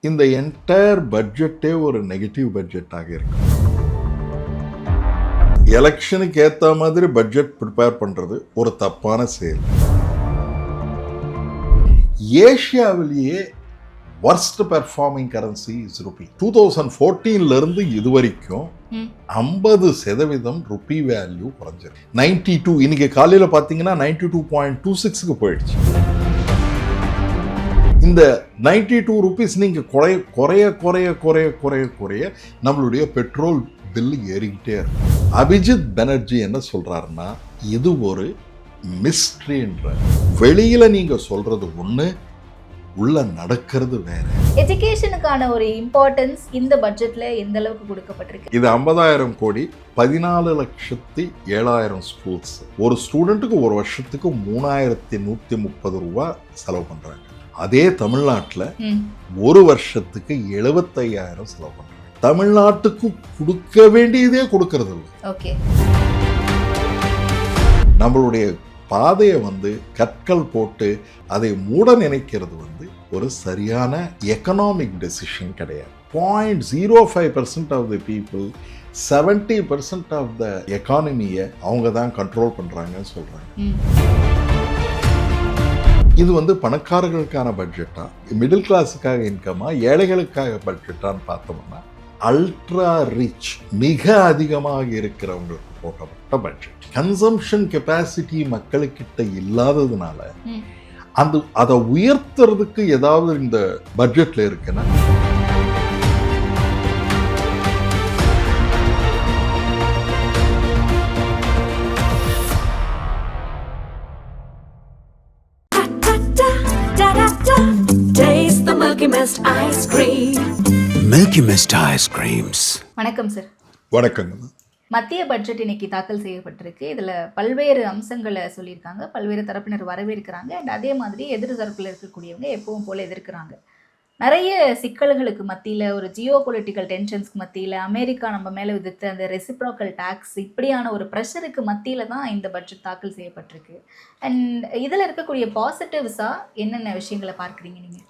இந்த என்டையர் பட்ஜெட்டே ஒரு நெகட்டிவ் பட்ஜெட்டாக இருக்கு. எலெக்ஷனுக்கு ஏற்ற மாதிரி பட்ஜெட் ப்ரிப்பேர் பண்ணுறது ஒரு தப்பான செயல். ஏஷியாவிலேயே worst performing currency is rupee. 2014 இருந்து இதுவரைக்கும் 50% ரூபி வேல்யூ குறைஞ்சிருக்கு. 92 இன்னைக்கு காலையில் பார்த்தீங்கன்னா 92.26க்கு போயிடுச்சு. இந்த 92 ரூபீஸ் நீங்க குறைய குறைய குறைய குறைய குறைய நம்மளுடைய பெட்ரோல் பில் ஏறிக்கிட்டே இருக்கும். அபிஜித் பானர்ஜி என்ன சொல்றாருன்னா, இது ஒரு மிஸ்ட்ரின்ற. வெளியில நீங்க சொல்றது ஒண்ணு, உள்ள நடக்கிறது வேற. எஜுகேஷனுக்கான ஒரு இம்பார்ட்டன்ஸ் இந்த பட்ஜெட்ல எந்த அளவுக்கு கொடுக்கப்பட்டிருக்கு? இது 50,000 கோடி, 14,07,000 ஸ்கூல்ஸ். ஒரு ஸ்டூடெண்ட்டுக்கு ஒரு வருஷத்துக்கு 3,130 ரூபாய் செலவு பண்றாங்க. அதே தமிழ்நாட்டில் ஒரு வருஷத்துக்கு 75,000 செலவு பண்றாங்க. தமிழ்நாட்டுக்கு கொடுக்க வேண்டியதே கொடுக்கறது இல்லை. ஓகே, நம்மளுடைய பாதையை கற்கள் போட்டு அதை மூட நினைக்கிறது ஒரு சரியான எக்கனாமிக் டெசிஷன் கிடையாது. 0.05% of the people 70% of the எக்கானமியை அவங்க தான் கண்ட்ரோல் பண்றாங்கன்னு சொல்றாங்க. இது பணக்காரர்களுக்கான பட்ஜெட்டா, மிடில் கிளாஸுக்காக இன்கமா, ஏழைகளுக்காக பட்ஜெட்டான்னு பார்த்தோம்னா அல்ட்ரா ரிச், மிக அதிகமாக இருக்கிறவங்களுக்கு போட்டப்பட்ட பட்ஜெட். கன்சம்ஷன் கெப்பாசிட்டி மக்களுக்கிட்ட இல்லாததுனால அதை உயர்த்துறதுக்கு ஏதாவது இந்த பட்ஜெட்ல இருக்குன்னா, Milky Mist ice creams. வணக்கம் சார். வணக்கங்க. மத்திய பட்ஜெட் இன்னைக்கு தாக்கல் செய்யப்பட்டிருக்கு. இதில் பல்வேறு அம்சங்களை சொல்லியிருக்காங்க, பல்வேறு தரப்பினர் வரவேற்கிறாங்க. அண்ட் அதே மாதிரி எதிர் தரப்பில் இருக்கக்கூடியவங்க எப்பவும் போல எதிர்க்கிறாங்க. நிறைய சிக்கல்களுக்கு மத்தியில், ஒரு ஜியோ பொலிட்டிக்கல் டென்ஷன்ஸ்க்கு மத்தியில், அமெரிக்கா நம்ம மேலே விதித்த அந்த ரெசிப்ரோக்கல் டாக்ஸ், இப்படியான ஒரு ப்ரெஷருக்கு மத்தியில் தான் இந்த பட்ஜெட் தாக்கல் செய்யப்பட்டிருக்கு. அண்ட் இதில் இருக்கக்கூடிய பாசிட்டிவ்ஸாக என்னென்ன விஷயங்களை பார்க்குறீங்க நீங்கள்?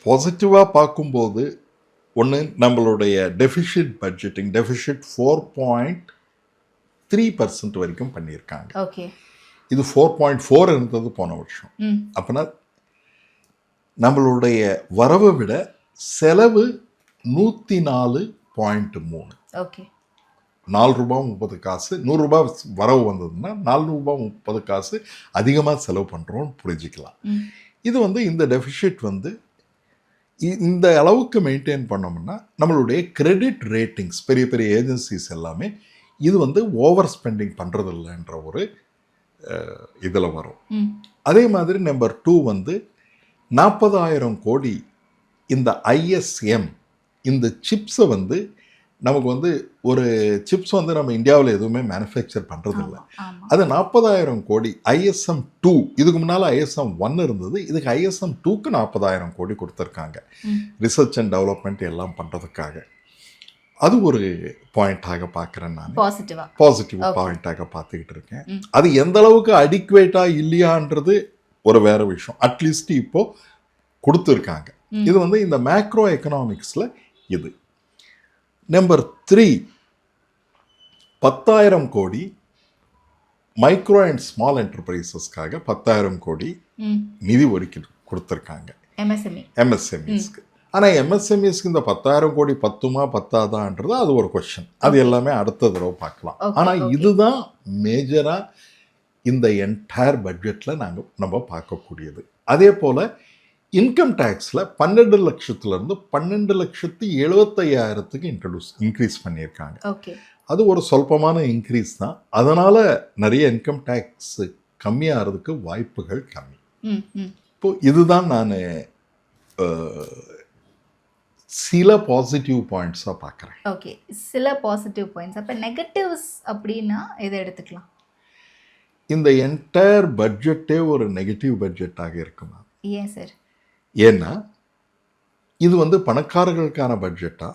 பாசிட்டிவாக பார்க்கும்போது ஒன்று, நம்மளுடைய டெஃபிஷிட் பட்ஜெட்டிங், டெஃபிஷிட் 4.3% வரைக்கும் பண்ணியிருக்காங்க. ஓகே, இது 4.4 இருந்தது போன வருஷம். அப்படின்னா நம்மளுடைய வரவை விட செலவு 104.3. ஓகே, 4 ரூபாய் 30 காசு, 100 ரூபாய் வரவு வந்ததுன்னா 4 ரூபாய் 30 காசு அதிகமாக செலவு பண்ணுறோம்னு புரிஞ்சிக்கலாம். இது இந்த டெஃபிஷிட் இந்த அளவுக்கு மெயின்டைன் பண்ணோம்னா நம்மளுடைய கிரெடிட் ரேட்டிங்ஸ், பெரிய பெரிய ஏஜென்சிஸ் எல்லாமே இது ஓவர் ஸ்பெண்டிங் பண்ணுறதில்லைன்ற ஒரு இதில் வரும். அதே மாதிரி நம்பர் 2 40,000 கோடி இந்த ISM, இந்த சிப்ஸை நமக்கு ஒரு சிப்ஸ் நம்ம இந்தியாவில் எதுவுமே மேனுஃபேக்சர் பண்ணுறதில்ல. அது 40,000 கோடி ISM 2, இதுக்கு முன்னால் ISM 1 இருந்தது, இதுக்கு ISM 2க்கு 40,000 கோடி கொடுத்துருக்காங்க, ரிசர்ச் அண்ட் டெவலப்மெண்ட் எல்லாம் பண்ணுறதுக்காக. அது ஒரு பாயிண்டாக பார்க்குறேன் நான், பாசிட்டிவ் பாயிண்டாக பார்த்துக்கிட்டு இருக்கேன். அது எந்த அளவுக்கு அடிக்குவேட்டாக இல்லையான்றது ஒரு வேற விஷயம். அட்லீஸ்ட் இப்போ கொடுத்துருக்காங்க. இது இந்த மேக்ரோ எக்கனாமிக்ஸில் இது. நம்பர் 3, 10,000 கோடி மைக்ரோ அண்ட் ஸ்மால் என்டர்பிரைசஸ்க்காக 10,000 கோடி நிதி ஒதுக்கீடு கொடுத்துருக்காங்க MSMEஸ்க்கு. ஆனால் MSMEஸ்க்கு இந்த 10,000 கோடி பத்துமா பத்தாதான்றது அது ஒரு கொஸ்டின். அது எல்லாமே அடுத்த தடவை பார்க்கலாம். ஆனால் இதுதான் மேஜராக இந்த என்டையர் பட்ஜெட்டில் நம்ம பார்க்கக்கூடியது. அதே போல் இன்கம் டேக்ஸில் 12 லட்சத்துலேருந்து 12,75,000க்கு இன்க்ரீஸ் பண்ணியிருக்காங்க. அது ஒரு சொல்பமான இன்க்ரீஸ் தான். அதனால் நிறைய இன்கம் டேக்ஸ் கம்மியாகிறதுக்கு வாய்ப்புகள் கம்மி. இப்போ இதுதான் நான் சில பாசிட்டிவ் பாயிண்ட்ஸாக பார்க்குறேன். ஓகே, சில பாசிட்டிவ் பாயிண்ட்ஸ். அப்போ நெகட்டிவ்ஸ் அப்படின்னா எதை எடுத்துக்கலாம்? இந்த என்டையர் பட்ஜெட்டே ஒரு நெகட்டிவ் பட்ஜெட்டாக இருக்குமா? ஏன் சார்? ஏன்னா இது பணக்காரர்களுக்கான பட்ஜெட்டா,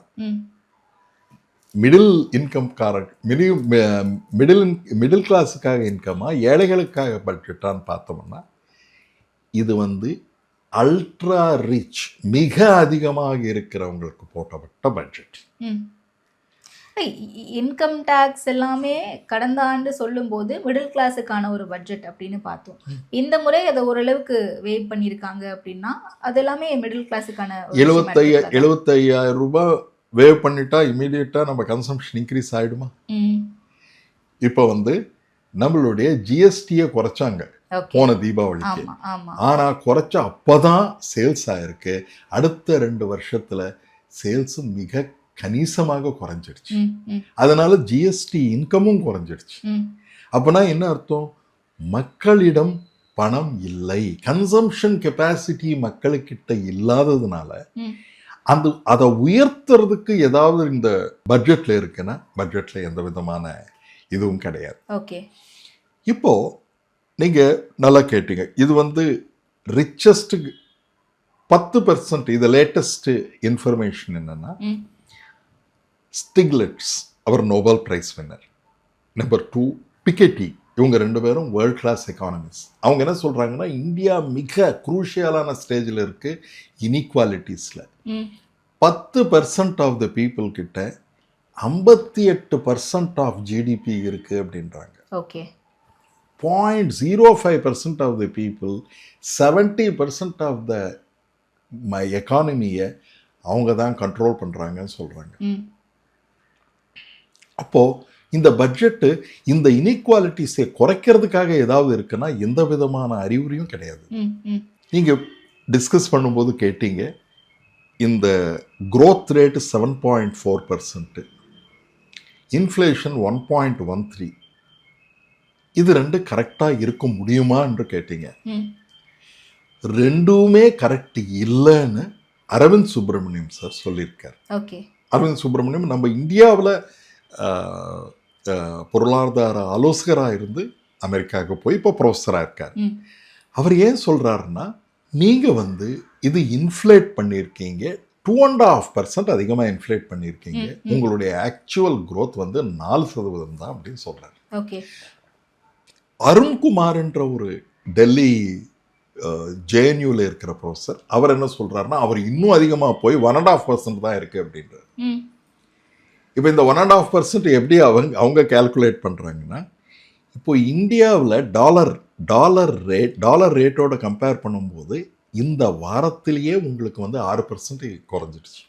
மிடில் கிளாஸுக்காக இன்கமா, ஏழைகளுக்காக பட்ஜெட்டான்னு பார்த்தோம்னா இது அல்ட்ரா ரிச் மிக அதிகமாக இருக்கிறவங்களுக்கு போட்டப்பட்ட பட்ஜெட். இன்கம் டேக்ஸ் எல்லாமே கடந்த ஆண்டு சொல்லும்போது மிடில் கிளாஸுக்கான ஒரு பட்ஜெட் அப்படின்னு பார்த்தோம். இந்த முறை அதை ஓரளவுக்கு வேவ் பண்ணியிருக்காங்க அப்படின்னா அது எல்லாமே மிடில் கிளாஸுக்கான 75,000 ரூபாய் வேவ் பண்ணிட்டா இமீடியட்டா நம்ம கன்சம்ஷன் இன்க்ரீஸ் ஆயிடுமா? இப்போ நம்மளுடைய ஜிஎஸ்டியை குறைச்சாங்க போன தீபாவளிக்கு. ஆனா குறைச்ச அப்பதான் சேல்ஸ் ஆயிருக்கு. அடுத்த 2 வருஷத்துல சேல்ஸ் மிக கணிசமாக குறைஞ்சிடுச்சு. அதனால ஜிஎஸ்டி இன்கமும் குறைஞ்சிடுச்சு. அப்பனா என்ன அர்த்தம்? மக்களிடம் பணம் இல்லை, கன்சம்ஷன் கெப்பாசிட்டி மக்களுக்கிட்ட இல்லாததுனால அதை உயர்த்துறதுக்கு ஏதாவது இந்த பட்ஜெட்ல இருக்குன்னா பட்ஜெட்ல எந்த விதமான இதுவும் கிடையாது. இப்போ நீங்க நல்லா கேட்டீங்க. இது ரிச்சஸ்ட் 10%. இது லேட்டஸ்ட் இன்ஃபர்மேஷன் என்னன்னா, ஸ்டிக்லெட்ஸ் அவர் நோபல் பிரைஸ் வின்னர், நம்பர் 2 பிகெட்டி, இவங்க 2 பேரும் வேர்ல்ட் கிளாஸ் எக்கானமிஸ்ட். அவங்க என்ன சொல்றாங்கன்னா, இந்தியா மிக குரூஷியலான ஸ்டேஜில் இருக்கு இன்இக்வாலிட்டிஸ்ல. 10% ஆஃப் த பீப்புள் கிட்ட 58% ஆஃப் ஜிடிபி இருக்கு அப்படின்றாங்க. 0.05% of the people 70% of the எக்கானமியை அவங்க தான் கண்ட்ரோல் பண்றாங்கன்னு சொல்றாங்க. அப்போ இந்த பட்ஜெட்டு இந்த இன்இக்வாலிட்டிஸை குறைக்கிறதுக்காக ஏதாவது இருக்குன்னா எந்த விதமான அறிகுறியும் கிடையாது. நீங்க டிஸ்கஸ் பண்ணும்போது கேட்டீங்க, இந்த growth ரேட் 7.4%, இன்ஃப்ளேஷன் 1.13, இது 2 கரெக்டா இருக்க முடியுமா என்று கேட்டீங்க. ரெண்டுமே கரெக்ட் இல்லைன்னு அரவிந்த் சுப்பிரமணியம் சார் சொல்லியிருக்கார். அரவிந்த் சுப்பிரமணியம் நம்ம இந்தியாவில் பொருளாதார ஆலோசகராக இருந்து அமெரிக்காவுக்கு போய் இப்போ ப்ரொஃபஸராக இருக்கார். அவர் ஏன் சொல்றாருன்னா, நீங்க இது இன்ஃப்ளேட் பண்ணியிருக்கீங்க, 2.5% அதிகமாக இன்ஃப்ளேட் பண்ணியிருக்கீங்க, உங்களுடைய ஆக்சுவல் growth 4% தான் அப்படின்னு சொல்றாரு. அருண்குமார் என்ற ஒரு டெல்லி ஜேஎன்யூல இருக்கிற ப்ரொஃபஸர், அவர் என்ன சொல்றாருன்னா, அவர் இன்னும் அதிகமாக போய் 1.5% தான் இருக்கு அப்படின்றார். இப்போ இந்த 1.5% எப்படி அவங்க கால்குலேட் பண்றாங்கன்னா, இப்போ இந்தியாவில் டாலர் ரேட்டோட கம்பேர் பண்ணும்போது இந்த வாரத்திலேயே உங்களுக்கு 6% குறைஞ்சிடுச்சு.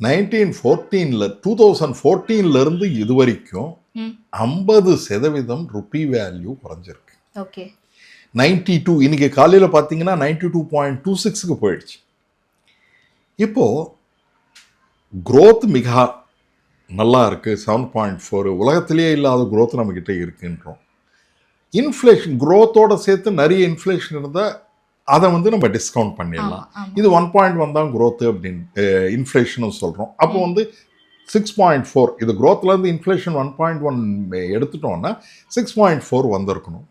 2014 இருந்து இது வரைக்கும் 50% ருப்பி வேல்யூ குறைஞ்சிருக்கு. 92, இன்னைக்கு காலையில் பார்த்தீங்கன்னா 92.26க்கு போயிடுச்சு. இப்போ growth மிக நல்லா இருக்கு, 7.4, உலகத்திலேயே இல்லாத growth நம்ம கிட்ட இருக்குன்றோம். இன்ஃப்ளேஷன் growthோட சேர்த்து நிறைய இன்ஃப்ளேஷன் இருந்தால் அதை நம்ம டிஸ்கவுண்ட் பண்ணிடலாம். இது 1.1 தான் growth அப்படின்னு இன்ஃப்ளேஷனும் சொல்கிறோம். அப்போ 6.4, இது growthலேருந்து இன்ஃப்ளேஷன் 1.1 எடுத்துட்டோம்னா 6.4 வந்திருக்கணும்.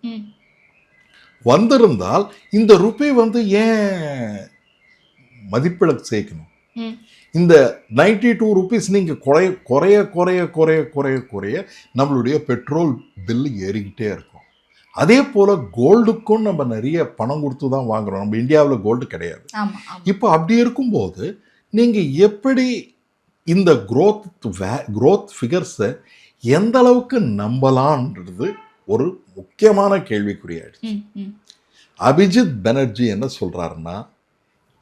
வந்திருந்தால் இந்த ருப்பி ஏன் மதிப்பிழக்கு சேர்க்கணும்? இந்த 92 ருபீஸ் நீங்கள் குறைய நம்மளுடைய பெட்ரோல் பில் ஏறிக்கிட்டே இருக்கும். அதே போல் கோல்டுக்கும் நம்ம நிறைய பணம் கொடுத்து தான் வாங்குறோம். நம்ம இந்தியாவில் கோல்டு கிடையாது. இப்போ அப்படி இருக்கும்போது நீங்கள் எப்படி இந்த growth ஃபிகர்ஸை எந்த அளவுக்கு நம்பலான்றது ஒரு முக்கியமான கேள்விக்குறியாயிடுச்சு. அபிஜித் பானர்ஜி என்ன சொல்றாருன்னா,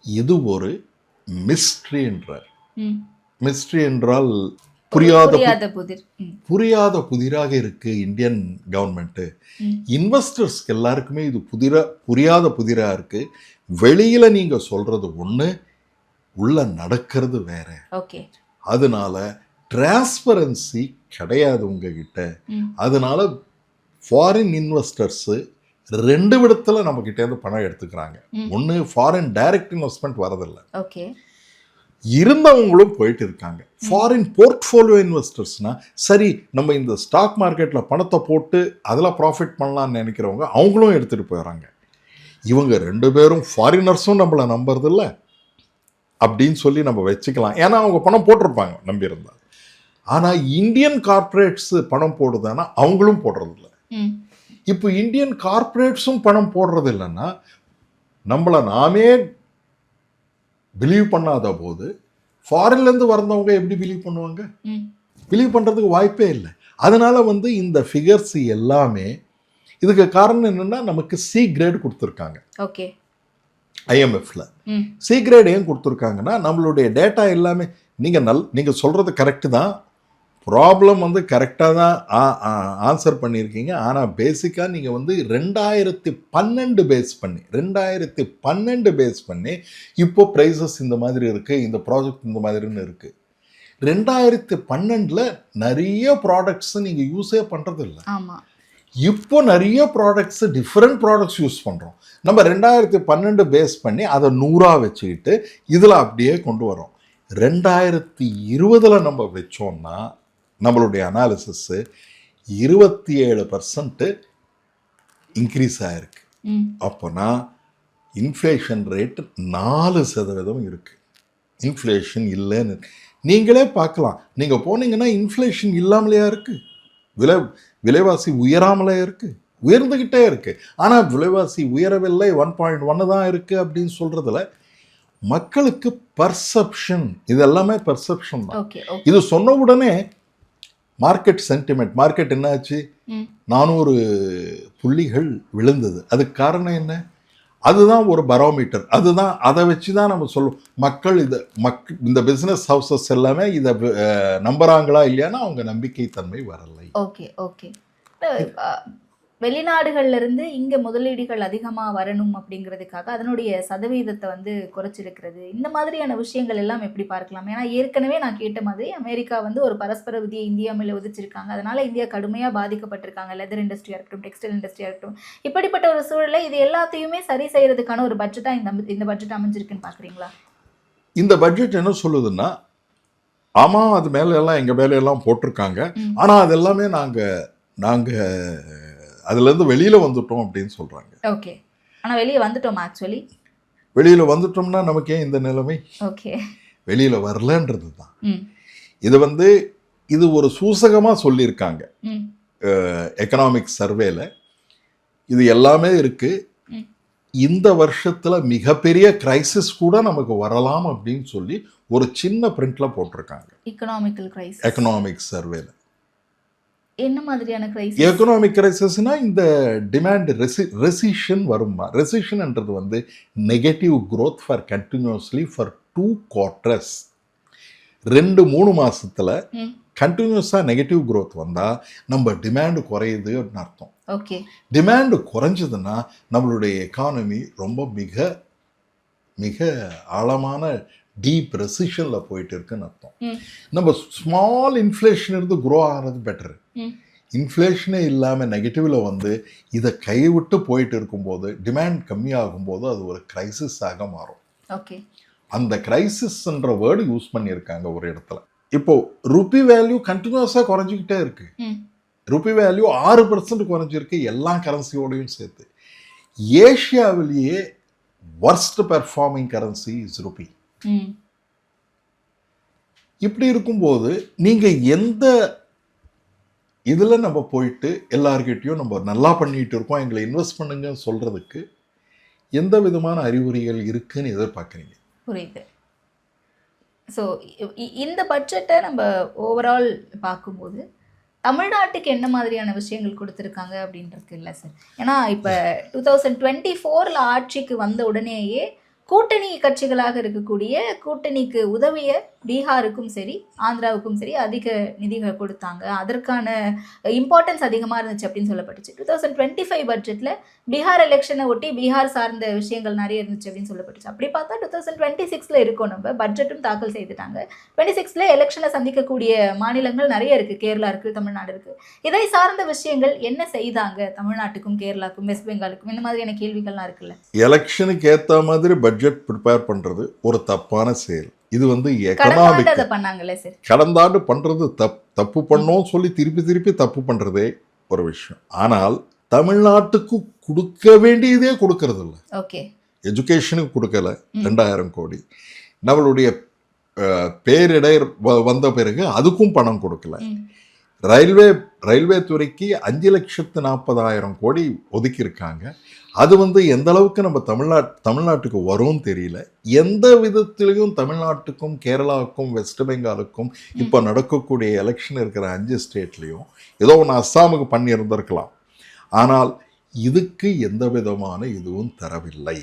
இது ஒரு மிஸ்ட்ரி என்றார். மிஸ்ட்ரி என்றால் புரியாத புதிராக இருக்கு இந்தியன் கவர்மெண்ட். இன்வெஸ்டர்ஸ்க்கு எல்லாருக்குமே இது புரியாத புதிரா இருக்கு. வெளியில நீங்க சொல்றது ஒண்ணு, உள்ள நடக்கிறது வேற. அதனால டிரான்ஸ்பரன்சி கிடையாது உங்ககிட்ட. அதனால ஃபாரின் இன்வெஸ்டர்ஸ் 2 விதத்துல நம்ம கிட்ட இருந்து பணம் எடுத்துக்கிறாங்க. ஒன்று, ஃபாரின் டைரக்ட் இன்வெஸ்ட்மெண்ட் வரதில்லை, இருந்தவங்களும் போயிட்டு இருக்காங்க. ஃபாரின் போர்ட்ஃபோலியோ இன்வெஸ்டர்ஸ்னா, சரி நம்ம இந்த ஸ்டாக் மார்க்கெட்டில் பணத்தை போட்டு அதில் ப்ராஃபிட் பண்ணலான்னு நினைக்கிறவங்க அவங்களும் எடுத்துகிட்டு போயிடறாங்க. இவங்க 2 பேரும் ஃபாரினர்ஸும் நம்மளை நம்புறதில்ல அப்படின்னு சொல்லி நம்ம வச்சுக்கலாம். ஏன்னா அவங்க பணம் போட்டிருப்பாங்க நம்பியிருந்தால். ஆனால் இந்தியன் கார்பரேட்ஸ் பணம் போடுதானா அவங்களும் போடுறதில்ல. இப்போ இந்தியன் கார்பரேட்ஸும் பணம் போடுறது இல்லைன்னா நம்மளை நாமே பிலீவ் பண்ணாத போது ஃபாரின்லேருந்து வந்தவங்க எப்படி பிலீவ் பண்ணுவாங்க? பிலீவ் பண்ணுறதுக்கு வாய்ப்பே இல்லை. அதனால் வந்து இந்த ஃபிகர்ஸ் எல்லாமே இதுக்கு காரணம் என்னென்னா, நமக்கு சி கிரேட் கொடுத்துருக்காங்க. ஓகே, ஐஎம்எஃப்ல சி கிரேட் ஏன் கொடுத்துருக்காங்கன்னா, நம்மளுடைய டேட்டா எல்லாமே நீங்கள் சொல்கிறது கரெக்டு தான், ப்ராப்ளம் வந்து கரெக்டாக தான் ஆன்சர் பண்ணியிருக்கீங்க. ஆனால் பேசிக்காக நீங்கள் வந்து 2012 பேஸ் பண்ணி இப்போ ப்ரைஸஸ் இந்த மாதிரி இருக்குது, இந்த ப்ராஜெக்ட் இந்த மாதிரின்னு இருக்குது. 2012 நிறைய ப்ராடக்ட்ஸ் நீங்கள் யூஸே பண்ணுறது இல்லை. ஆமாம், இப்போ நிறைய ப்ராடக்ட்ஸ், டிஃப்ரெண்ட் ப்ராடக்ட்ஸ் யூஸ் பண்ணுறோம். நம்ம 2012 பேஸ் பண்ணி அதை 100 வச்சுக்கிட்டு இதில் அப்படியே கொண்டு வரோம். 2020 நம்ம வச்சோம்னா நம்மளுடைய அனாலிசிஸு 27% இன்க்ரீஸ் ஆகிருக்கு. அப்போனா இன்ஃப்ளேஷன் ரேட்டு 4% இருக்குது. இன்ஃப்ளேஷன் இல்லைன்னு நீங்களே பார்க்கலாம். நீங்கள் போனீங்கன்னா இன்ஃப்ளேஷன் இல்லாமலையா இருக்குது, விலைவாசி உயராமலே இருக்குது, உயர்ந்துக்கிட்டே இருக்குது. ஆனால் விலைவாசி உயரவில்லை, 1.1 தான் இருக்குது அப்படின்னு சொல்கிறதுல மக்களுக்கு பர்செப்ஷன், இது எல்லாமே பர்செப்ஷன் தான். இது சொன்ன உடனே மார்க்கெட் சென்டிமெண்ட், மார்க்கெட் என்னாச்சு, 400 புள்ளிகள் விழுந்தது. அதுக்கு காரணம் என்ன? அதுதான் ஒரு பரோமீட்டர். அதுதான், அதை வச்சு தான் நம்ம சொல்லுவோம் மக்கள் இந்த பிஸ்னஸ் ஹவுசஸ் எல்லாமே இதை நம்புறாங்களா இல்லையானா அவங்க நம்பிக்கை தன்மை வரலை. Okay okay. வெளிநாடுகள்ல இருந்து இங்க முதலீடுகள் அதிகமா வரணும் அப்படிங்கிறதுக்காக அதனுடைய சதவீதத்தை வந்து குறைச்சிருக்கிறது, இந்த மாதிரியான விஷயங்கள் எல்லாம் எப்படி பார்க்கலாம்? ஏன்னா ஏற்கனவே நான் கேட்ட மாதிரி அமெரிக்கா வந்து ஒரு பரஸ்பர விதியை இந்தியா மேல விதிச்சிருக்காங்க. அதனால இந்தியா கடுமையா பாதிக்கப்பட்டிருக்காங்க. லெதர் இண்டஸ்ட்ரியா இருக்கட்டும், டெக்ஸ்டைல் இண்டஸ்ட்ரியா இருக்கட்டும். இப்படிப்பட்ட ஒரு சூழலை இது எல்லாத்தையுமே சரி செய்யறதுக்கான ஒரு பட்ஜெட்டா இந்த பட்ஜெட் அமைஞ்சிருக்குன்னு பாக்குறீங்களா? இந்த பட்ஜெட் என்ன சொல்லுதுன்னா, ஆமா அது மேல எல்லாம் எங்க மேல எல்லாம் போட்டிருக்காங்க, ஆனா அது எல்லாமே நாங்க அதுலேருந்து வெளியில் வந்துட்டோம் அப்படின்னு சொல்கிறாங்க. ஓகே, ஆனால் வெளியே வந்துட்டோம். ஆக்சுவலி வெளியில் வந்துட்டோம்னா நமக்கு ஏன் இந்த நிலைமை? ஓகே, வெளியில் வரலன்றது தான். இது ஒரு சூசகமாக சொல்லியிருக்காங்க எக்கனாமிக் சர்வேல. இது எல்லாமே இருக்குது. இந்த வருஷத்தில் மிகப்பெரிய கிரைசிஸ் கூட நமக்கு வரலாம் அப்படின்னு சொல்லி ஒரு சின்ன பிரிண்ட்ல போட்டிருக்காங்க எக்கனாமிக் சர்வேல. என்ன மாதிரியான கிரைசிஸ்? எக்கனாமிக் கிரைசிஸ்னா இந்த டிமாண்ட் ரெசிஷன் வருமா? ரெசிஷன்ன்றது negative growth for continuously for 2 quarters, 2-3 மாசத்துல கண்டினியூஸாக நெகட்டிவ் growth வந்தால் நம்ம டிமாண்டு குறையுது அப்படின்னு அர்த்தம். ஓகே, டிமாண்டு குறைஞ்சதுன்னா நம்மளுடைய எக்கானமி ரொம்ப மிக மிக ஆழமான டீப் ரெசிஷனில் போயிட்டு இருக்குன்னு அர்த்தம். நம்ம ஸ்மால் இன்ஃப்ளேஷன் இருந்து க்ரோ ஆகிறது பெட்டரு. இன்ஃப்ளேஷனே இல்லாமல் நெகட்டிவில் இதை கைவிட்டு போயிட்டு இருக்கும்போது, டிமாண்ட் கம்மியாகும்போது அது ஒரு கிரைசிஸாக மாறும். ஓகே, அந்த கிரைசிஸ்ன்ற வேர்டு யூஸ் பண்ணியிருக்காங்க ஒரு இடத்துல. இப்போ ருபி வேல்யூ கண்டினியூஸாக குறைஞ்சிக்கிட்டே இருக்கு. ருபி வேல்யூ 6% குறைஞ்சிருக்கு எல்லா கரன்சியோடையும் சேர்த்து. ஏஷியாவிலேயே worst performing currency is rupee. இப்படி இருக்கும்போது நீங்கள் எந்த இதில் நம்ம போயிட்டு எல்லார்கிட்டையும் நம்ம நல்லா பண்ணிட்டு இருக்கோம், எங்களை இன்வெஸ்ட் பண்ணுங்கன்னு சொல்கிறதுக்கு எந்த விதமான அறிகுறிகள் இருக்குன்னு எதிர்பார்க்குறீங்க? புரியுது. ஸோ இந்த பட்ஜெட்டை நம்ம ஓவரால் பார்க்கும்போது தமிழ்நாட்டுக்கு என்ன மாதிரியான விஷயங்கள் கொடுத்துருக்காங்க அப்படின்றது இல்லை சார். ஏன்னா இப்போ 2024 ஆட்சிக்கு வந்த உடனேயே கூட்டணி கட்சிகளாக இருக்கக்கூடிய கூட்டணிக்கு உதவிய பீகாருக்கும் சரி ஆந்திராவுக்கும் சரி அதிக நிதிகள் கொடுத்தாங்க. அதற்கான இம்பார்ட்டன்ஸ் அதிகமாக இருந்துச்சு அப்படின்னு சொல்லப்பட்டுச்சு. 2025 பட்ஜெட்டில் பீகார் எலெக்ஷனை ஒட்டி பீகார் சார்ந்த விஷயங்கள் நிறைய இருந்துச்சு அப்படின்னு சொல்லப்பட்டுச்சு. அப்படி பார்த்தா 2026 இருக்கோம். நம்ம பட்ஜெட்டும் தாக்கல் செய்துட்டாங்க. 26 எலெக்ஷனை சந்திக்கக்கூடிய மாநிலங்கள் நிறைய இருக்குது. கேரளா இருக்குது, தமிழ்நாடு இருக்குது. இதை சார்ந்த விஷயங்கள் என்ன செய்தாங்க தமிழ்நாட்டுக்கும் கேரளாக்கும் வெஸ்ட் பெங்காலுக்கும்? இந்த மாதிரியான கேள்விகள்லாம் இருக்குல்ல. எலெக்ஷனுக்கு ஏற்ற மாதிரி பட்ஜெட் ப்ரிப்பேர் பண்ணுறது ஒரு தப்பான செயல். இது கடந்த ஆண்டு பண்றது தப்பு பண்ணோம் சொல்லி திருப்பி தப்பு பண்றதே ஒரு விஷயம். ஆனால் தமிழ்நாட்டுக்கு கொடுக்க வேண்டியதே கொடுக்கறது இல்லை. ஓகே, எஜுகேஷனுக்கு கொடுக்கல 2000 கோடி. நம்மளுடைய பேரிடை வந்த பிறகு அதுக்கும் பணம் கொடுக்கல. ரயில்வே துறைக்கு 5,40,000 கோடி ஒதுக்கியிருக்காங்க. அது வந்து எந்த அளவுக்கு நம்ம தமிழ்நாட்டுக்கு வரும்னு தெரியல. எந்த விதத்திலையும் தமிழ்நாட்டுக்கும் கேரளாவுக்கும் வெஸ்ட் பெங்காலுக்கும் இப்போ நடக்கக்கூடிய எலெக்ஷன் இருக்கிற 5 ஸ்டேட்லேயும் ஏதோ ஒன்று அஸ்ஸாமுக்கு பண்ணியிருந்திருக்கலாம். ஆனால் இதுக்கு எந்த விதமான இதுவும் தரவில்லை.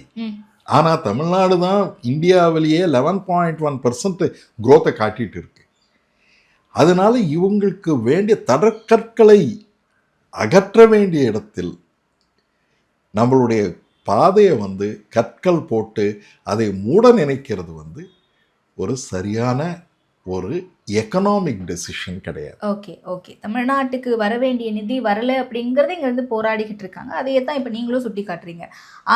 ஆனால் தமிழ்நாடு தான் இந்தியாவிலேயே 11.1% growth காட்டிட்டு இருக்கு. அதனால இவங்களுக்கு வேண்டிய தடக்கற்களை அகற்ற வேண்டிய இடத்தில் நம்மளுடைய பாதையை வந்து கற்கள் போட்டு அதை மூட நினைக்கிறது வந்து ஒரு சரியான ஒரு எக்கனாமிக் டெசிஷன் கிடையாது. ஓகே தமிழ்நாட்டுக்கு வர வேண்டிய நிதி வரல அப்படிங்கறத இங்க இருந்து போராடிக்கிட்டு இருக்காங்க. அதையே தான் இப்ப நீங்களும் சுட்டி காட்டுறீங்க.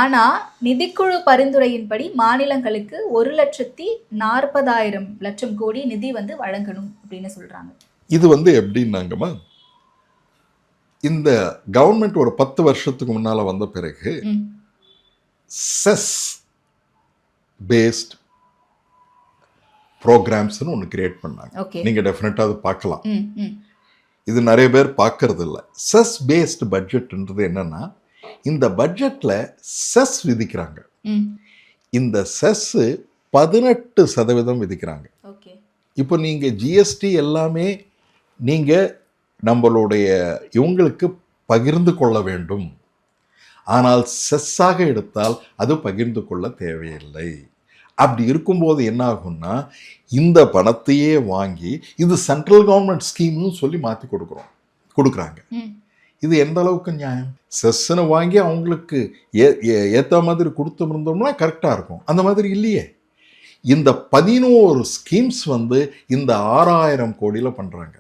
ஆனா நிதிக்குழு பரிந்துரையின்படி மாநிலங்களுக்கு 1,40,000 கோடி நிதி வந்து வழங்கணும் அப்படின்னு சொல்றாங்க. இது வந்து எப்படின்னாங்கம்மா, இந்த கவர்மெண்ட் ஒரு 10 வருஷத்துக்கு முன்னால வந்த பிறகு செஸ் பேஸ்ட் ப்ரோக்ராம்ஸ்னு ஒன்று கிரியேட் பண்ணாங்க. நீங்க டெஃபினட்டா அது பார்க்கலாம். இது நிறைய பேர் பார்க்கறது இல்லை. செஸ் பேஸ்ட் பட்ஜெட்ன்றது என்னன்னா, இந்த பட்ஜெட்ல செஸ் விதிக்கிறாங்க. இந்த செஸ் 18% விதிக்கிறாங்க. இப்போ நீங்க ஜிஎஸ்டி எல்லாமே நீங்க நம்மளுடைய இவங்களுக்கு பகிர்ந்து கொள்ள வேண்டும். ஆனால் செஸ்ஸாக எடுத்தால் அது பகிர்ந்து கொள்ள தேவையில்லை. அப்படி இருக்கும்போது என்ன ஆகும்னா, இந்த பணத்தையே வாங்கி இது சென்ட்ரல் கவர்மெண்ட் ஸ்கீம்னு சொல்லி மாற்றி கொடுக்குறாங்க. இது எந்த அளவுக்கு நியாயம்? செஸ்ன்னு வாங்கி அவங்களுக்கு ஏற்ற மாதிரி கொடுத்துருந்தோம்னா கரெக்டாக இருக்கும். அந்த மாதிரி இல்லையே. இந்த 11 ஸ்கீம்ஸ் வந்து இந்த 6,000 கோடியில் பண்ணுறாங்க.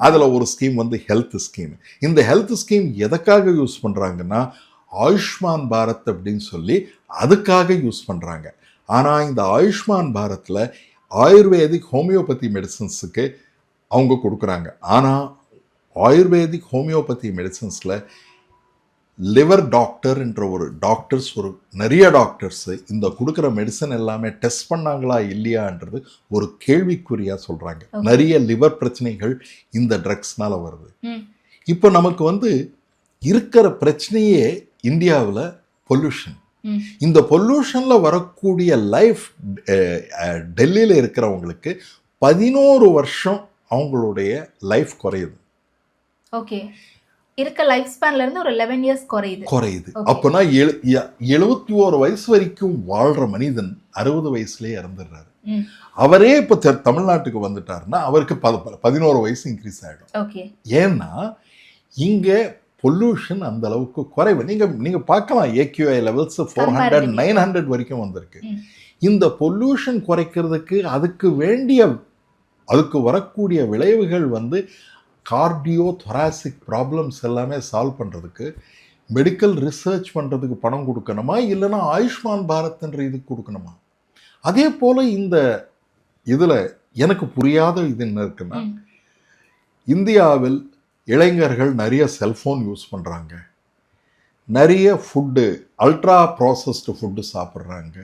அதில் ஒரு ஸ்கீம் வந்து ஹெல்த் ஸ்கீம். இந்த ஹெல்த் ஸ்கீம் எதுக்காக யூஸ் பண்ணுறாங்கன்னா, ஆயுஷ்மான் பாரத் அப்படின்னு சொல்லி அதுக்காக யூஸ் பண்ணுறாங்க. ஆனால் இந்த ஆயுஷ்மான் பாரத்தில் ஆயுர்வேதிக் ஹோமியோபதி மெடிசன்ஸுக்கு அவங்க கொடுக்குறாங்க. ஆனால் ஆயுர்வேதிக் ஹோமியோபதி மெடிசன்ஸில் லிவர் டாக்டர் என்ற ஒரு நிறைய டாக்டர்ஸு இந்த கொடுக்குற மெடிசன் எல்லாமே டெஸ்ட் பண்ணாங்களா இல்லையான்றது ஒரு கேள்விக்குறியாக சொல்கிறாங்க. நிறைய லிவர் பிரச்சனைகள் இந்த ட்ரக்ஸ்னால வருது. இப்போ நமக்கு வந்து இருக்கிற பிரச்சனையே இந்தியாவில் பொல்யூஷன். இந்த பொல்யூஷனில் வரக்கூடிய லைஃப் டெல்லியில் இருக்கிறவங்களுக்கு 11 வருஷம் அவங்களுடைய லைஃப் குறையுது. இருக்க லைஃப் ஸ்பேன்ல இருந்து ஒரு 11 இயர்ஸ் குறையுது. அப்போனா 71 வயசு வரைக்கும் வாழ்ற மனிதன் 60 வயசுலேயே இறந்துடுறாரு. அவரே இப்போ தமிழ்நாட்டுக்கு வந்துட்டாருன்னா அவருக்கு 11 வயசு இன்க்ரீஸ் ஆகிடும். ஏன்னா இங்கே பொல்யூஷன் அந்த அளவுக்கு குறைவு. நீங்க பார்க்கலாம், AQI லெவல்ஸ் 400 900 வரைக்கும் வந்திருக்கு. இந்த பொல்யூஷன் குறைக்கிறதுக்கு அதுக்கு வரக்கூடிய விளைவுகள் வந்து கார்டியோ தொராசிக் ப்ராப்ளம்ஸ் எல்லாமே சால்வ் பண்ணுறதுக்கு மெடிக்கல் ரிசர்ச் பண்ணுறதுக்கு பணம் கொடுக்கணுமா, இல்லைன்னா ஆயுஷ்மான் பாரத்ன்ற இதுக்கு கொடுக்கணுமா? அதே போல் இந்த இதில் எனக்கு புரியாத இது என்ன இருக்குன்னா, இந்தியாவில் இளைஞர்கள் நிறைய செல்ஃபோன் யூஸ் பண்ணுறாங்க, நிறைய ஃபுட்டு அல்ட்ரா ப்ராசஸ்டு ஃபுட்டு சாப்பிட்றாங்க,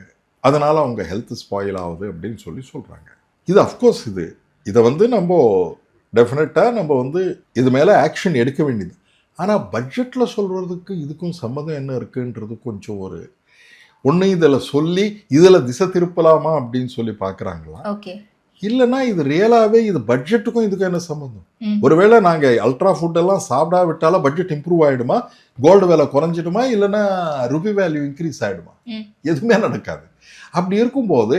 அதனால் அவங்க ஹெல்த் ஸ்பாயில் ஆகுது அப்படின்னு சொல்கிறாங்க. இது அஃப்கோர்ஸ் இதை வந்து நம்ம டெஃபினட்டாக நம்ம வந்து இது மேலே ஆக்ஷன் எடுக்க வேண்டியது. ஆனால் பட்ஜெட்டில் சொல்கிறதுக்கு இதுக்கும் சம்மந்தம் என்ன இருக்குன்றது கொஞ்சம் ஒன்று இதில் சொல்லி இதில் திசை திருப்பலாமா அப்படின்னு சொல்லி பார்க்குறாங்களா, இல்லைன்னா இது ரியலாகவே இது பட்ஜெட்டுக்கும் இதுக்கும் என்ன சம்மந்தம்? ஒருவேளை நாங்கள் அல்ட்ரா ஃபுட்டெல்லாம் சாப்பிடா விட்டாலும் பட்ஜெட் இம்ப்ரூவ் ஆகிடுமா, கோல்டு விலை குறைஞ்சிடுமா, இல்லைன்னா ருபி வேல்யூ இன்க்ரீஸ் ஆகிடுமா? எதுவுமே நடக்காது. அப்படி இருக்கும்போது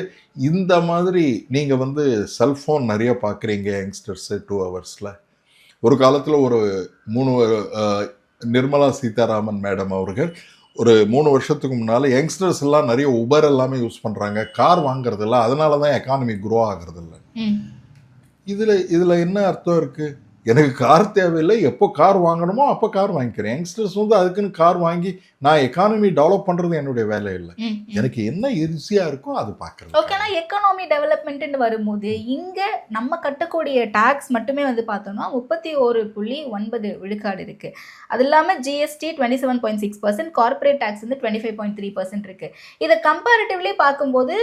இந்த மாதிரி நீங்கள் வந்து செல்ஃபோன் நிறைய பார்க்குறீங்க யங்ஸ்டர்ஸு 2 ஹவர்ஸில். ஒரு காலத்தில் ஒரு 3 நிர்மலா சீதாராமன் மேடம் அவர்கள் ஒரு 3 வருஷத்துக்கு முன்னால் யங்ஸ்டர்ஸ் எல்லாம் நிறைய உபர் எல்லாமே யூஸ் பண்ணுறாங்க, கார் வாங்குறது இல்லை, அதனால தான் எக்கானமி க்ரோ ஆகிறது இல்லை. இதில் என்ன அர்த்தம் இருக்குது? எனக்கு கார் தேவையில்லை, எப்போ கார் வாங்கணுமோ அப்போ கார் வாங்கிக்கிறேன். யங்ஸ்டர்ஸ் வந்து அதுக்குன்னு கார் வாங்கி நான் எக்கானமி டெவலப் பண்ணுறது என்னுடைய வேலை இல்லை. எனக்கு என்ன ஈஸியாக இருக்கோ அது பார்க்குறது. ஓகேனா எக்கானமி டெவலப்மெண்ட்னு வரும்போது இங்கே நம்ம கட்டக்கூடிய டாக்ஸ் மட்டுமே வந்து பார்த்தோம்னா 31.9 விழுக்காடு இருக்குது. அது இல்லாமல் ஜிஎஸ்டி 27.6%, கார்பரேட் டேக்ஸ் வந்து 25.3% இருக்குது. இதை கம்பேரிட்டிவ்லி பார்க்கும்போது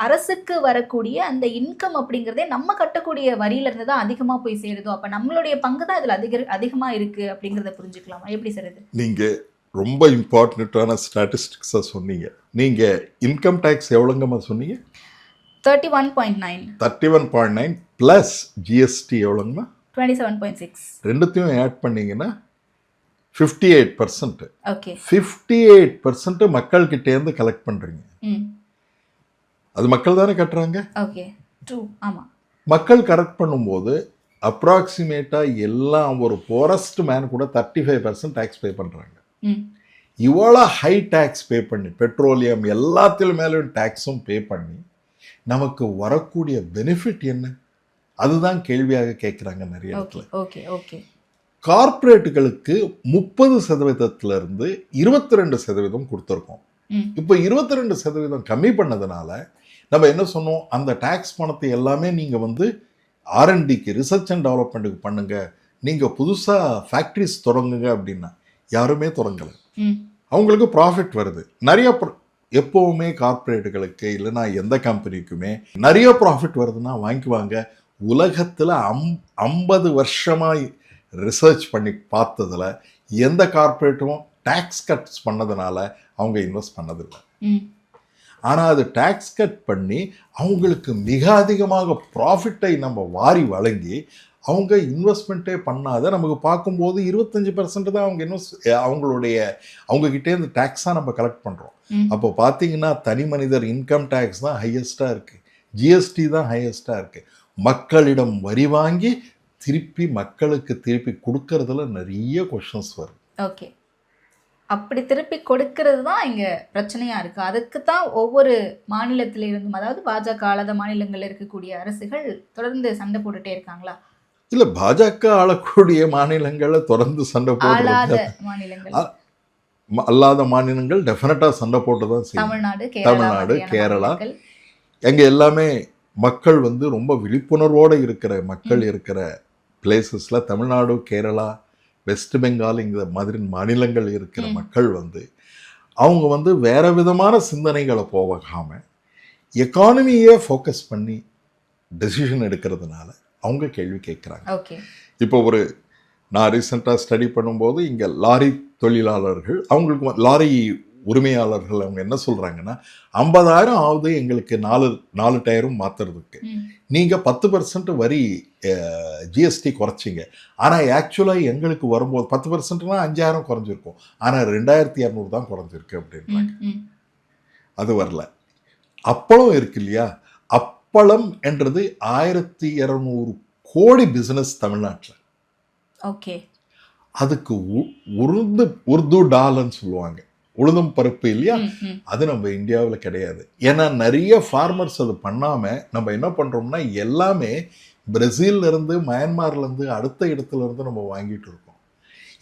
அரசுக்கு வரக்கூடிய அந்த இன்கம் அப்படிங்கிறதே நம்ம கட்டக்கூடிய வரியிலிருந்து தான் அதிகமாக போய் சேருதோ. அப்போ நம்மளுடைய பங்கு தான் இதில் அதிகமாக இருக்குது அப்படிங்கிறத புரிஞ்சுக்கலாமா? எப்படி சார் இது? நீங்கள் ரொம்ப இம்பார்ட்டண்ட்டான ஸ்டாட்டிஸ்டிக்ஸை சொன்னீங்க. நீங்கள் இன்கம் டேக்ஸ் எவ்வளோங்கம்மா சொன்னீங்க? 31.9 31.9 ப்ளஸ் ஜிஎஸ்டி எவ்வளோங்கம்மா? 27.6. ரெண்டுத்தையும் ஆட் பண்ணீங்கன்னா 58%. ஓகே. 58% மக்கள்கிட்டேருந்து கலெக்ட் பண்ணுறீங்க. ம். அது மக்கள் தானே கட்டுறாங்க. ஓகே. ட்ரூ. ஆமாம். மக்கள் கரெக்ட் பண்ணும்போது அப்ராக்சிமேட்டாக எல்லாம் ஒரு போரஸ்ட் மேன் கூட 35% டேக்ஸ் பே பண்ணுறாங்க. ம். இவ்வளோ ஹை டேக்ஸ் பே பண்ணி பெட்ரோலியம் எல்லாத்திலும் மேலும் டேக்ஸும் பே பண்ணி நமக்கு வரக்கூடிய பெனிஃபிட் என்ன? அதுதான் கேள்வியாக கேட்குறாங்க நிறைய இடத்துல. ஓகே. ஓகே. கார்ப்பரேட்டுகளுக்கு 30%-இருந்து 22% கொடுத்துருக்கோம். ம். இப்போ 22% கம்மி பண்ணதுனால நம்ம என்ன சொன்னோம், அந்த டேக்ஸ் பணத்தை எல்லாமே நீங்கள் வந்து ஆர்என்டிக்கு ரிசர்ச் அண்ட் டெவலப்மெண்ட்டுக்கு பண்ணுங்க, நீங்கள் புதுசாக ஃபேக்ட்ரிஸ் தொடங்குங்க அப்படின்னா யாருமே தொடங்கலை. ம். அவங்களுக்கு ப்ராஃபிட் வருது நிறைய. எப்போவுமே கார்ப்பரேட்டுகளுக்கு இல்லைன்னா எந்த கம்பெனிக்குமே நிறைய ப்ராஃபிட் வருதுன்னா வாங்கிக்குவாங்க. உலகத்தில் 50 வருஷமாக ரிசர்ச் பண்ணி பார்த்ததில் எந்த கார்ப்பரேட்டும் டேக்ஸ் கட்ஸ் பண்ணதுனால அவங்க இன்வெஸ்ட் பண்ணதில்லை. ம். ஆனால் அது டேக்ஸ் கட் பண்ணி அவங்களுக்கு மிக அதிகமாக ப்ராஃபிட்டை நம்ம வாரி வழங்கி அவங்க இன்வெஸ்ட்மெண்ட்டே பண்ணாத நமக்கு பார்க்கும்போது 25% தான் அவங்கக்கிட்டேருந்து டேக்ஸாக நம்ம கலெக்ட் பண்ணுறோம். ம். அப்போ பார்த்தீங்கன்னா தனி மனிதர் இன்கம் டேக்ஸ் தான் ஹையஸ்ட்டாக இருக்குது, ஜிஎஸ்டி தான் ஹையஸ்ட்டாக இருக்குது. மக்களிடம் வரி வாங்கி மக்களுக்கு திருப்பி கொடுக்கறதுல நிறைய கொஷின்ஸ் வருது. ஓகே. அப்படி திருப்பி கொடுக்கறது தான் இங்கே பிரச்சனையாக இருக்குது. அதுக்கு தான் ஒவ்வொரு மாநிலத்திலிருந்தும், அதாவது பாஜக ஆளாத மாநிலங்களில் இருக்கக்கூடிய அரசுகள் தொடர்ந்து சண்டை போட்டுட்டே இருக்காங்களா? இல்லை, பாஜக ஆளக்கூடிய மாநிலங்களில் தொடர்ந்து சண்டை ஆளாத போடுறது, மாநிலங்கள், அல்லாத மாநிலங்கள் டெஃபினட்டாக சண்டை போட்டு தான் செய்யும். தமிழ்நாடு, கேரளா, எங்கே எல்லாமே மக்கள் வந்து ரொம்ப விழிப்புணர்வோடு இருக்கிற மக்கள் இருக்கிற பிளேசஸில் தமிழ்நாடு, கேரளா, வெஸ்ட் பெங்கால் இந்த மாதிரி மாநிலங்கள் இருக்கிற மக்கள் வந்து அவங்க வந்து வேற விதமான சிந்தனைகளை போகாமல் எக்கானமியே ஃபோக்கஸ் பண்ணி டெசிஷன் எடுக்கிறதுனால அவங்க கேள்வி கேட்குறாங்க. இப்போ நான் ரீசெண்டாக ஸ்டடி பண்ணும்போது இங்கே லாரி தொழிலாளர்கள், அவங்களுக்கு லாரி உரிமையாளர்கள் அவங்க என்ன சொல்கிறாங்கன்னா 50,000 ஆகுது எங்களுக்கு 4 டயரும் மாற்றுறதுக்கு, நீங்கள் 10% வரி ஜிஎஸ்டி குறைச்சிங்க, ஆனால் ஆக்சுவலாக எங்களுக்கு வரும்போது 10%னா 5,000 குறைஞ்சிருக்கும், ஆனால் 2,200 தான் குறைஞ்சிருக்கு அப்படின்றாங்க. அது வரல. அப்பளம் இருக்கு இல்லையா, அப்பளம் என்றது 1,200 கோடி பிஸ்னஸ் தமிழ்நாட்டில். ஓகே. அதுக்கு உருது டாலர்னு சொல்லுவாங்க, உளுந்தம் பருப்பு இல்லையா, அது நம்ம இந்தியாவில் கிடையாது. ஏன்னா நிறைய ஃபார்மர்ஸ் அது பண்ணாமல் நம்ம என்ன பண்ணுறோம்னா எல்லாமே பிரேசில்லேருந்து மயன்மார்லேருந்து அடுத்த இடத்துலேருந்து நம்ம வாங்கிட்டு இருக்கோம்.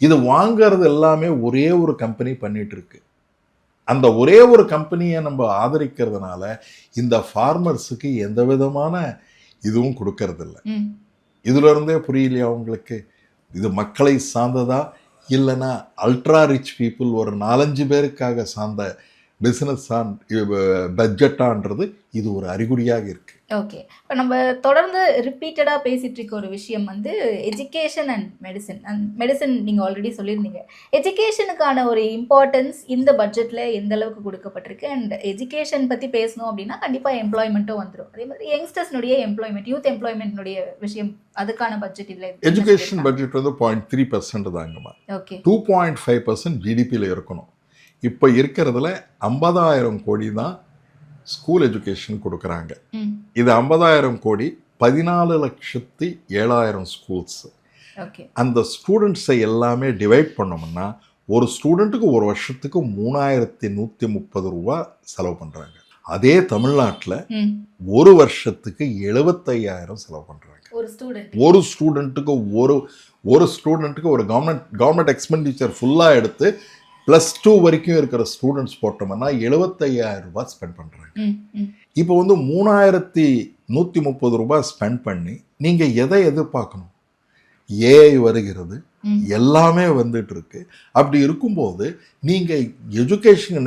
இது வாங்கிறது எல்லாமே ஒரே ஒரு கம்பெனி பண்ணிட்டு இருக்கு. அந்த ஒரே ஒரு கம்பெனியை நம்ம ஆதரிக்கிறதுனால இந்த ஃபார்மர்ஸுக்கு எந்த விதமான இதுவும் கொடுக்கறதில்ல. இதுலேருந்தே புரியலையா உங்களுக்கு, இது மக்களை சார்ந்ததா இல்லைன்னா அல்ட்ரா ரிச் பீப்புள் ஒரு 4-5 பேருக்காக சார்ந்த பிஸ்னஸ் பட்ஜெட்டான்றது இது ஒரு அறிகுறியாக இருக்குது. ஓகே. இப்போ நம்ம தொடர்ந்து ரிப்பீட்டடாக பேசிகிட்டு இருக்க ஒரு விஷயம் வந்து எஜுகேஷன் அண்ட் மெடிசன். நீங்கள் ஆல்ரெடி சொல்லியிருந்தீங்க எஜுகேஷனுக்கான ஒரு இம்பார்ட்டன்ஸ் இந்த பட்ஜெட்டில் எந்த அளவுக்கு கொடுக்கப்பட்டிருக்கு. அண்ட் எஜுகேஷன் பற்றி பேசணும் அப்படின்னா கண்டிப்பாக எம்ப்ளாய்மெண்ட்டும் வந்துடும். அதே மாதிரி யங்ஸ்டர்ஸ்னுடைய எம்ப்ளாய்மெண்ட், யூத் எம்ப்ளாய்மெண்ட்னுடைய விஷயம், அதுக்கான பட்ஜெட் இல்லை. எஜுகேஷன் பட்ஜெட் வந்து 0.3% தாங்கம்மா. ஓகே. 2.5% ஜிடிபியில் இருக்கணும். இப்போ இருக்கிறதுல 50,000 கோடி தான் ஸ்கூல் எஜுகேஷன் கொடுக்குறாங்க. இது 50,000 கோடி 14,07,000 ஸ்கூல்ஸ். அந்த ஸ்டூடெண்ட்ஸை எல்லாமே டிவைட் பண்ணோம்னா ஒரு ஸ்டூடெண்ட்டுக்கு ஒரு வருஷத்துக்கு 3,130 ரூபா செலவு பண்ணுறாங்க. அதே தமிழ்நாட்டில் ஒரு வருஷத்துக்கு 75,000 செலவு பண்ணுறாங்க. ஒரு ஸ்டூடெண்ட்டுக்கு ஒரு ஸ்டூடெண்ட்டுக்கு ஒரு கவர்மெண்ட் எக்ஸ்பெண்டிச்சர் ஃபுல்லாக எடுத்து +2 வரைக்கும் இருக்கிற ஸ்டூடெண்ட்ஸ் போட்டோம்னா 75,000 ரூபாய் ஸ்பெண்ட் பண்ணுறாங்க. இப்போ வந்து 3,130 ரூபாய் ஸ்பெண்ட் பண்ணி நீங்கள் எதை எதிர்பார்க்கணும்? ஏஐ வருகிறது, எல்லாமே வந்துட்டு இருக்கு. அப்படி இருக்கும்போது நீங்கள்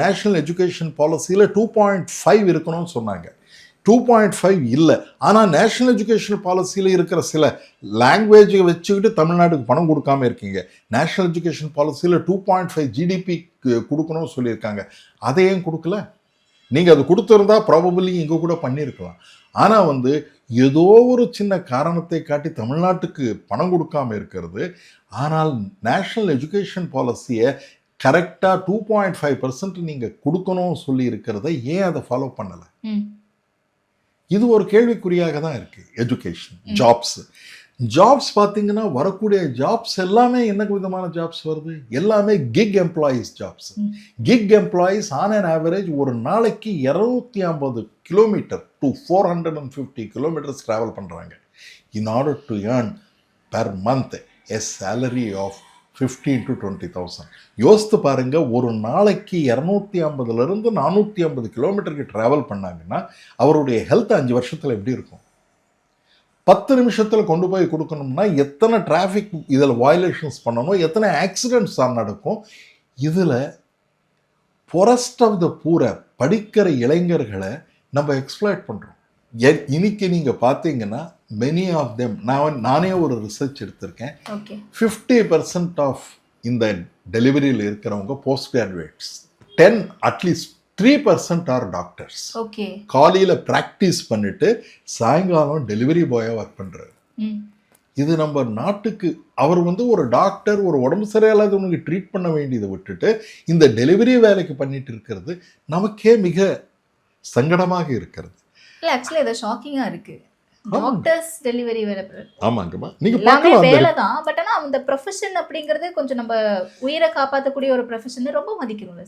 நேஷனல் எஜுகேஷன் பாலிசியில் 2.5 இருக்கணும்னு சொன்னாங்க. 2.5 இல்லை. ஆனால் நேஷனல் எஜுகேஷன் பாலிசியில் இருக்கிற சில லாங்குவேஜை வச்சுக்கிட்டு தமிழ்நாட்டுக்கு பணம் கொடுக்காம இருக்கீங்க. நேஷனல் எஜுகேஷன் பாலிசியில் 2.5 ஜிடிபி கொடுக்கணும்னு சொல்லியிருக்காங்க. அதை ஏன் கொடுக்கல? நீங்கள் அது கொடுத்துருந்தா ப்ராபபிளி இங்கே கூட பண்ணியிருக்கலாம். ஆனால் வந்து ஏதோ ஒரு சின்ன காரணத்தை காட்டி தமிழ்நாட்டுக்கு பணம் கொடுக்காம இருக்கிறது. ஆனால் நேஷனல் எஜுகேஷன் பாலிசியை கரெக்டாக 2.5% நீங்கள் கொடுக்கணும்னு சொல்லி இருக்கிறத ஏன் அதை ஃபாலோ பண்ணலை? இது ஒரு கேள்விக்குறியாக தான் இருக்குது. எஜுகேஷன், ஜாப்ஸ் பார்த்தீங்கன்னா வரக்கூடிய ஜாப்ஸ் எல்லாமே என்ன விதமான ஜாப்ஸ் வருது? எல்லாமே gig employees jobs. Gig employees on an average ஒரு நாளைக்கு 250 கிலோமீட்டர் டு 450 கிலோமீட்டர்ஸ் ட்ராவல் பண்ணுறாங்க in order to earn per month a salary of 15,000 to 20,000. யோசித்து பாருங்க, ஒரு நாளைக்கு 250 450 கிலோமீட்டருக்கு ட்ராவல் பண்ணாங்கன்னா அவருடைய ஹெல்த் 5 வருஷத்தில் எப்படி இருக்கும்? 10 நிமிஷத்தில் கொண்டு போய் கொடுக்கணும்னா எத்தனை டிராஃபிக் இதில் வயலேஷன்ஸ் பண்ணணும், எத்தனை ஆக்சிடென்ட்ஸ் நடக்கும்? இதில் பொரஸ்ட் ஆஃப் த பூரை படிக்கிற இளைஞர்களை நம்ம எக்ஸ்ப்ளாய்ட் பண்ணுறோம். இன்னைக்கு நீங்கள் பார்த்தீங்கன்னா மெனி ஆஃப் தெம், நானே ஒரு ரிசர்ச் எடுத்திருக்கேன். 50% ஆஃப் இந்த டெலிவரியில் இருக்கிறவங்க post graduates. At least 3% are doctors. காலையில் ப்ராக்டிஸ் பண்ணிட்டு சாயங்காலம் டெலிவரி பாயாக ஒர்க் பண்ணுறாரு. இது நம்ம நாட்டுக்கு, அவர் வந்து ஒரு டாக்டர், ஒரு உடம்பு சரியில்லாதவனுக்கு ட்ரீட் பண்ண வேண்டியதை விட்டுட்டு இந்த டெலிவரி வேலைக்கு பண்ணிட்டு இருக்கிறது நமக்கே மிக சங்கடமாக இருக்கிறது. இல்ல ஆக்சுவலி இது ஷாக்கிங்கா இருக்கு. டாக்டர்ஸ் டெலிவரி வேலை. ஆமாங்கம்மா, நீங்க எல்லாமே வேலை தான். பட் ஆனா அந்த ப்ரொஃபஷன் அப்படிங்கிறது கொஞ்சம் நம்ம உயிரை காப்பாற்றக்கூடிய ஒரு ப்ரொஃபஷன் ரொம்ப மதிக்கணும்.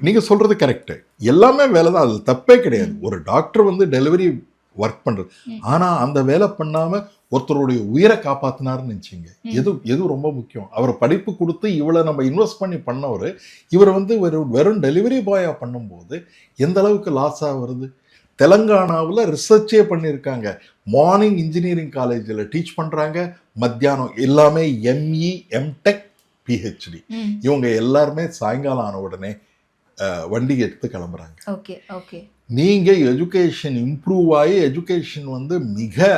நீங்க சொல்றது கரெக்ட். எல்லாமே வேலை தான், அது தப்பே கிடையாது. ஒரு டாக்டர் வந்து டெலிவரி ஒர்க் பண்றது. ஆனா அந்த வேலை பண்ணாம ஒருத்தருடைய உயிரை காப்பாத்தினாருன்னு நினைச்சிங்க, எது ரொம்ப முக்கியம்? அவர் படிப்பு கொடுத்து இவ்வளவு நம்ம இன்வெஸ்ட் பண்ணி பண்ணவர், இவர் வந்து வெறும் டெலிவரி பாயா பண்ணும்போது எந்த அளவுக்கு லாஸா வருது? தெலங்கானாவில் ரிசர்ச்சே பண்ணியிருக்காங்க. மார்னிங் இன்ஜினியரிங் காலேஜில் டீச் பண்ணுறாங்க, மத்தியானம் எல்லாமே எம்இ, எம்டெக், பிஹெச்டி. இவங்க எல்லாருமே சாயங்காலம் ஆன உடனே வண்டி எடுத்து கிளம்புறாங்க. நீங்கள் எஜுகேஷன் இம்ப்ரூவ் ஆகி எஜுகேஷன் வந்து மிக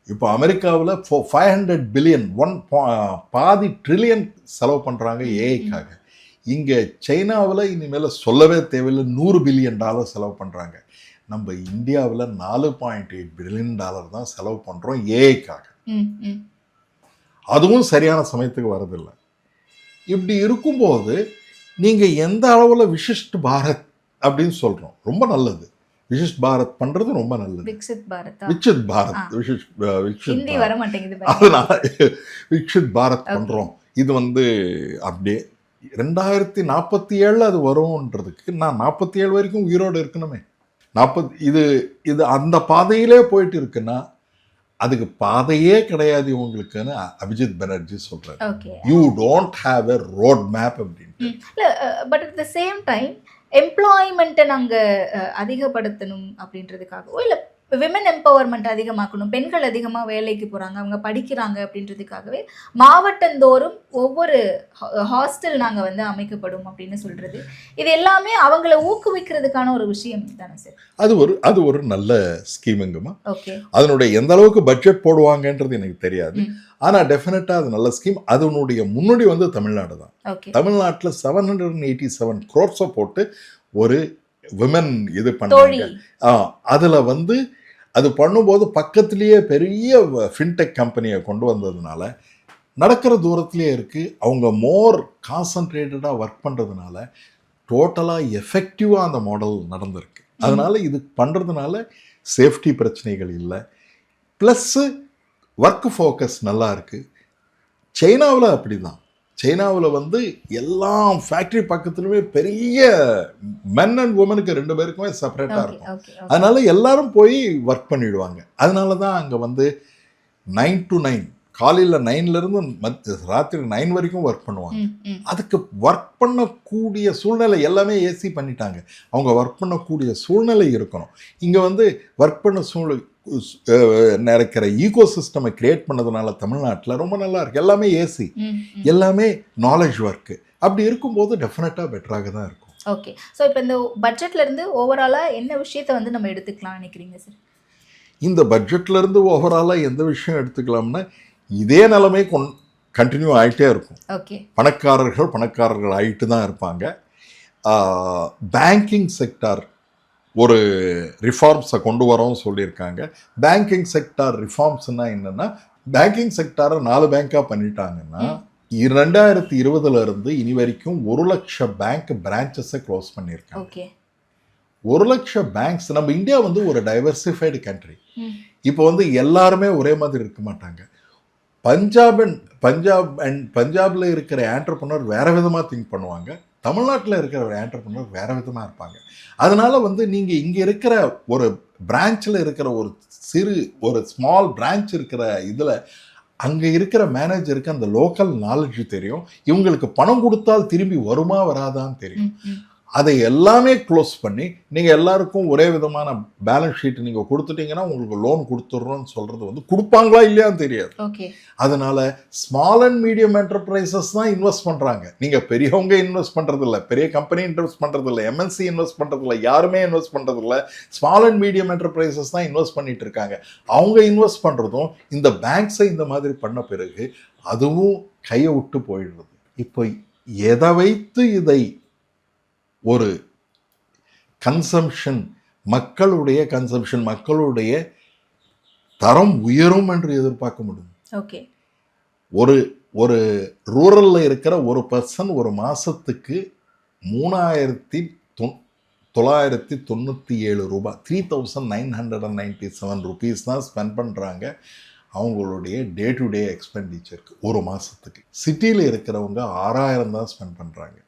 இப்போ அமெரிக்காவில் 500 பில்லியன் பாதி ட்ரில்லியன் செலவு பண்ணுறாங்க ஏஐக்காக. இங்கே சைனாவில் இனிமேல் சொல்லவே தேவையில்லை, $100 பில்லியன் செலவு பண்ணுறாங்க. நம்ம இந்தியாவில் $4.8 பில்லியன் தான் செலவு பண்ணுறோம் ஏஐக்காக. அதுவும் சரியான சமயத்துக்கு வரதில்லை. இப்படி இருக்கும்போது நீங்கள் எந்த அளவில் விசிஷ்ட் பாரத் அப்படின்னு சொல்கிறோம், ரொம்ப நல்லது. விசிஷ்ட் பாரத் பண்ணுறது ரொம்ப நல்லது. விக்ஷித் பாரத் அதனால விக்ஷித் பாரத் பண்ணுறோம். இது வந்து அப்படியே 2047 அது வரும்ன்றதுக்கு நான் 47 வரைக்கும் உயிரோடு இருக்கணுமே. இது அந்த பாதையிலே போயிட்டு இருக்குன்னா அதுக்கு பாதையே கிடையாது உங்களுக்குன்னு அபிஜித் பானர்ஜி சொல்றாரு. You don't have a road map அப்படின்ட்டு. But at the same time எம்ப்ளாய்மெண்ட்டை நாங்கள் அதிகப்படுத்தணும் அப்படின்றதுக்காகவோ இல்லை விமன் எம்பவர்மெண்ட் அதிகமாக்கணும், பெண்கள் அதிகமாக வேலைக்கு போகிறாங்க, அவங்க படிக்கிறாங்க அப்படின்றதுக்காகவே மாவட்டந்தோறும் ஒவ்வொரு ஹாஸ்டல் நாங்கள் வந்து அமைக்கப்படும் அப்படின்னு சொல்கிறது, இது எல்லாமே அவங்கள ஊக்குவிக்கிறதுக்கான ஒரு விஷயம் தானே சார்? அது ஒரு நல்ல ஸ்கீமுங்கம்மா. அதனுடைய எந்த அளவுக்கு பட்ஜெட் போடுவாங்கன்றது எனக்கு தெரியாது. ஆனால் டெஃபினட்டாக அது நல்ல ஸ்கீம். அதனுடைய முன்னோடி வந்து தமிழ்நாடு தான். தமிழ்நாட்டில் 787 crores போட்டு ஒரு விமன் இது பண்ணாங்க. அதில் வந்து அது பண்ணும்போது பக்கத்துலேயே பெரிய ஃபின்டெக் கம்பெனியை கொண்டு வந்ததுனால நடக்கிற தூரத்துலேயே இருக்குது. அவங்க மோர் கான்சன்ட்ரேட்டடாக ஒர்க் பண்ணுறதுனால டோட்டலாக எஃபெக்டிவாக அந்த மாடல் நடந்திருக்கு. அதனால் இது பண்ணுறதுனால சேஃப்டி பிரச்சனைகள் இல்லை, ப்ளஸ்ஸு ஒர்க் ஃபோக்கஸ் நல்லா இருக்குது. சைனாவில் அப்படி தான். சைனாவில் வந்து எல்லா ஃபேக்ட்ரி பக்கத்துலையுமே பெரிய மென் அண்ட் உமனுக்கு 2 பேருக்குமே செப்பரேட்டாக இருக்கும். அதனால எல்லாரும் போய் ஒர்க் பண்ணிவிடுவாங்க. அதனால தான் அங்கே வந்து 9 to 9 காலையில் 9லேருந்து ராத்திரி 9 வரைக்கும் ஒர்க் பண்ணுவாங்க. அதுக்கு ஒர்க் பண்ணக்கூடிய சூழ்நிலை எல்லாமே ஏசி பண்ணிட்டாங்க. அவங்க ஒர்க் பண்ணக்கூடிய சூழ்நிலை இருக்கணும். இங்கே வந்து ஒர்க் பண்ண நடக்கிற ஈகோ சிஸ்டமை கிரியேட் பண்ணதுனால தமிழ்நாட்டில் ரொம்ப நல்லா இருக்கு. எல்லாமே ஏசி, எல்லாமே நாலேஜ் ஒர்க்கு. அப்படி இருக்கும்போது டெஃபினட்டாக பெட்டராக தான் இருக்கும். ஓகே. ஸோ இப்போ இந்த பட்ஜெட்ல இருந்து ஓவராலா என்ன விஷயத்தை வந்து நம்ம எடுத்துக்கலாம் நினைக்கிறீங்க சார்? இந்த பட்ஜெட்ல இருந்து ஓவராலாக எந்த விஷயம் எடுத்துக்கலாம்னா, இதே நிலைமை கண்டினியூ ஆகிட்டே இருக்கும். ஓகே. பணக்காரர்கள் ஆகிட்டு தான் இருப்பாங்க. பேங்கிங் செக்டார் ஒரு ரிஃபார்ம்ஸை கொண்டு வரோம்னு சொல்லியிருக்காங்க. பேங்கிங் செக்டார் ரிஃபார்ம்ஸ்னா என்னன்னா, பேங்கிங் செக்டாரை 4 பேங்காக பண்ணிட்டாங்கன்னா 2020 இருந்து இனி வரைக்கும் 1 லட்சம் பேங்க் பிரான்ச்சஸை க்ளோஸ் பண்ணியிருக்காங்க. ஓகே. 1 லட்சம் பேங்க்ஸ். நம்ம இந்தியா வந்து ஒரு டைவர்சிஃபைடு கண்ட்ரி. இப்போ வந்து எல்லாருமே ஒரே மாதிரி இருக்க மாட்டாங்க. பஞ்சாப்ல இருக்கிற ஆண்டர்பிரனர் வேற விதமாக திங்க் பண்ணுவாங்க. தமிழ்நாட்டில் இருக்கிற ஆண்டர்பிரனர் வேற விதமாக இருப்பாங்க. அதனால வந்து நீங்கள் இங்கே இருக்கிற ஒரு பிரான்ச்சில் இருக்கிற ஒரு ஸ்மால் பிரான்ச் இருக்கிற இதில் அங்கே இருக்கிற மேனேஜருக்கு அந்த லோக்கல் நாலேஜ் தெரியும். இவங்களுக்கு பணம் கொடுத்தால் திரும்பி வருமா வராதான்னு தெரியும். அதை எல்லாமே க்ளோஸ் பண்ணி நீங்கள் எல்லாருக்கும் ஒரே விதமான பேலன்ஸ் ஷீட் நீங்கள் கொடுத்துட்டீங்கன்னா உங்களுக்கு லோன் கொடுத்துட்றோன்னு சொல்கிறது வந்து கொடுப்பாங்களா இல்லையான்னு தெரியாது. ஓகே. அதனால ஸ்மால் அண்ட் மீடியம் என்டர்பிரைசஸ் தான் இன்வெஸ்ட் பண்ணுறாங்க. நீங்கள் பெரியவங்க இன்வெஸ்ட் பண்ணுறதில்ல, பெரிய கம்பெனி இன்வெஸ்ட் பண்ணுறதில்ல, எம்என்சி இன்வெஸ்ட் பண்ணுறதில்ல, யாருமே இன்வெஸ்ட் பண்ணுறதில்ல. ஸ்மால் அண்ட் மீடியம் என்டர்பிரைசஸ் தான் இன்வெஸ்ட் பண்ணிட்டு இருக்காங்க. அவங்க இன்வெஸ்ட் பண்ணுறதும் இந்த பேங்க்ஸை இந்த மாதிரி பண்ண பிறகு அதுவும் கையை விட்டு போயிடுறது. இப்போ எதை வைத்து இதை ஒரு மக்களுடைய தரம் உயரும் என்று எதிர்பார்க்க முடியும். ஓகே. ஒரு ரூரல்ல இருக்கிற ஒரு பர்சன் ஒரு மாசத்துக்கு 3,997 ரூபாய் 3,997 rupees தான் ஸ்பெண்ட் பண்றாங்க அவங்களுடைய டே டு டே எக்ஸ்பெண்டிச்சருக்கு ஒரு மாசத்துக்கு. சிட்டியில் இருக்கிறவங்க 6,000 தான் ஸ்பெண்ட் பண்றாங்க.